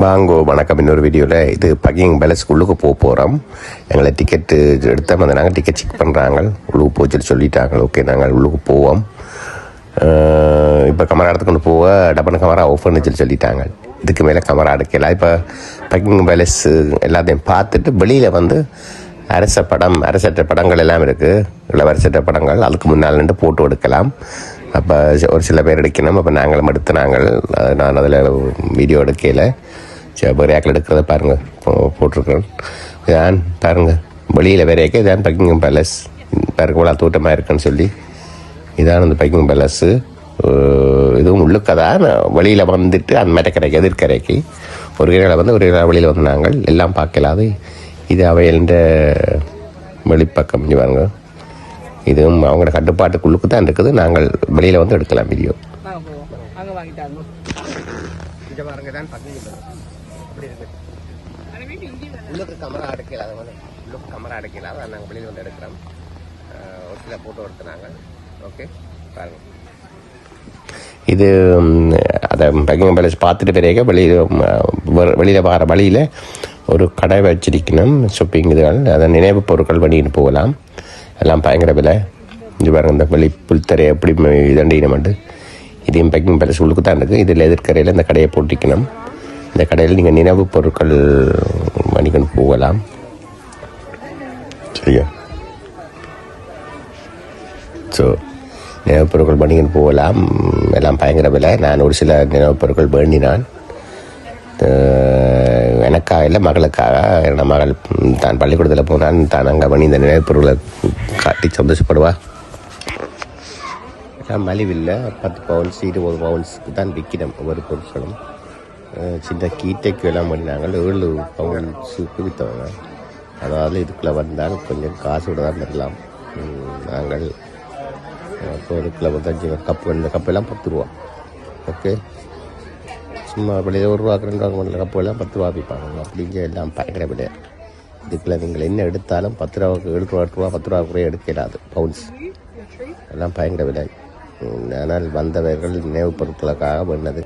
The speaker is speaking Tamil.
வாங்கோ வணக்கம். இன்னொரு வீடியோவில் இது பக்கிங் பேலஸ் உள்ளுக்கு போகிறோம். எங்களை டிக்கெட்டு எடுத்தால் வந்து நாங்கள் டிக்கெட் செக் பண்ணுறாங்க. உள்ளுக்கு போச்சுட்டு சொல்லிட்டாங்க. ஓகே, நாங்கள் உள்ளுக்கு போவோம். இப்போ கமரா எடுத்துக்கொண்டு போக டபுள் கமரா ஆஃப் பண்ணி சொல்லிட்டாங்க. இதுக்கு மேலே கமரா எடுக்கலாம். இப்போ பக்கிங் பேலஸ் எல்லாத்தையும் பார்த்துட்டு வெளியில் வந்து அரசற்ற படங்கள் எல்லாம் இருக்குது. இளவரசற்ற படங்கள் அதுக்கு முன்னால் நின்று போட்டோ எடுக்கலாம். அப்போ ஒரு சில பேர் எடுக்கணும். அப்போ நாங்களும் எடுத்து நான் அதில் வீடியோ எடுக்கல. சரி, வேறு யாக்கில் எடுக்கிறத பாருங்கள் போட்டிருக்கேன். இதான் பாருங்கள், வெளியில் வேறையாக்க இதான் பக்கிங் பேலஸ் பாருங்க, இவ்வளோ தோட்டமாக இருக்குன்னு சொல்லி. இதான் அந்த பக்கிங் பேலஸ்ஸு. இதுவும் உள்ளுக்க தான் வெளியில் வந்துட்டு அந்த மெட்டக்கரைக்கு எதிர்கரைக்கு ஒரு கரையில் வந்து ஒரு வெளியில் வந்து நாங்கள் எல்லாம் பார்க்கலாது. இது அவையில்ன்ற வெளிப்பக்கம் பாருங்க. இதுவும் அவங்களோட கட்டுப்பாட்டுக்குள்ளுக்கு தான் இருக்குது. நாங்கள் வெளியில் வந்து எடுக்கலாம் வீடியோ. உள்ளுக்கு கமரா அடைக்கலாத உள்ளுக்கு கமரா அடைக்கலாத நாங்கள் வெளியில் வந்து எடுக்கிறோம். ஒரு சில ஃபோட்டோ எடுத்துனாங்க. ஓகே பாருங்கள். இது அதை பக்கிங் பேலஸ் பார்த்துட்டு பிறகு வெளியில் வர வழியில் ஒரு கடை வச்சிருக்கணும். ஷாப்பிங் இதுகள் அதை நினைவு பொருட்கள் பண்ணிட்டு போகலாம். எல்லாம் பயங்கர விலை. இது பாருங்க, இந்த வெளி புல்தரை எப்படி இதண்டினமெண்டு. இதையும் பக்கிங் பேலஸ் உள்ளுக்கு தான் இருக்குது. இதில் எதிர்கரையில் இந்த கடையை போட்டிக்கணும். இந்த கடையில் நீங்கள் நினைவு பொருட்கள் பண்ணிக்கொண்டு போகலாம். சரியா? ஸோ நினைவு பொருட்கள் பண்ணிக்கொண்டு போகலாம். எல்லாம் பயங்கர விலை. நான் ஒரு சில நினைவு பொருட்கள் வேண்டினான். எனக்காக இல்லை, மகளுக்காக. என்னோட மகள் தான் பள்ளிக்கூடத்தில் போனான். தான் அங்கே பண்ணி இந்த நினைவு பொருட்களை காட்டி சந்தோஷப்படுவா. மலிவில்லை. 10 பவுன்ஸ் 20 பவுன்ஸுக்கு தான் விற்கிறோம் ஒவ்வொரு பொருட்களும். சின்ன கீட்டைக்கு எல்லாம் பண்ணினாங்க. 7 பவுன்ஸுக்கு விற்றவங்க. அதாவது இதுக்குள்ளே வந்தால் கொஞ்சம் காசோடு தான் தரலாம். நாங்கள் பொருட்களை வந்து 5 கப்பு, இந்த கப்பெல்லாம் 10 ரூபா. ஓகே, சும்மா வெளியில் 1 ரூபாய்க்கு 2 ரூபா பண்ணல கப்பெல்லாம் 10 ரூபா விற்பாங்க. அப்படிங்க எல்லாம் பயங்கர விலை. இதுக்குள்ளே நீங்கள் என்ன எடுத்தாலும் 10 ரூபாய்க்கு 7 ரூபா 10 ரூபா கூட எடுக்கலாது பவுன்ஸ். எல்லாம் பயங்கர விலை. ஆனால் வந்தவர்கள் நினைவு பொருட்களுக்காக பண்ணது.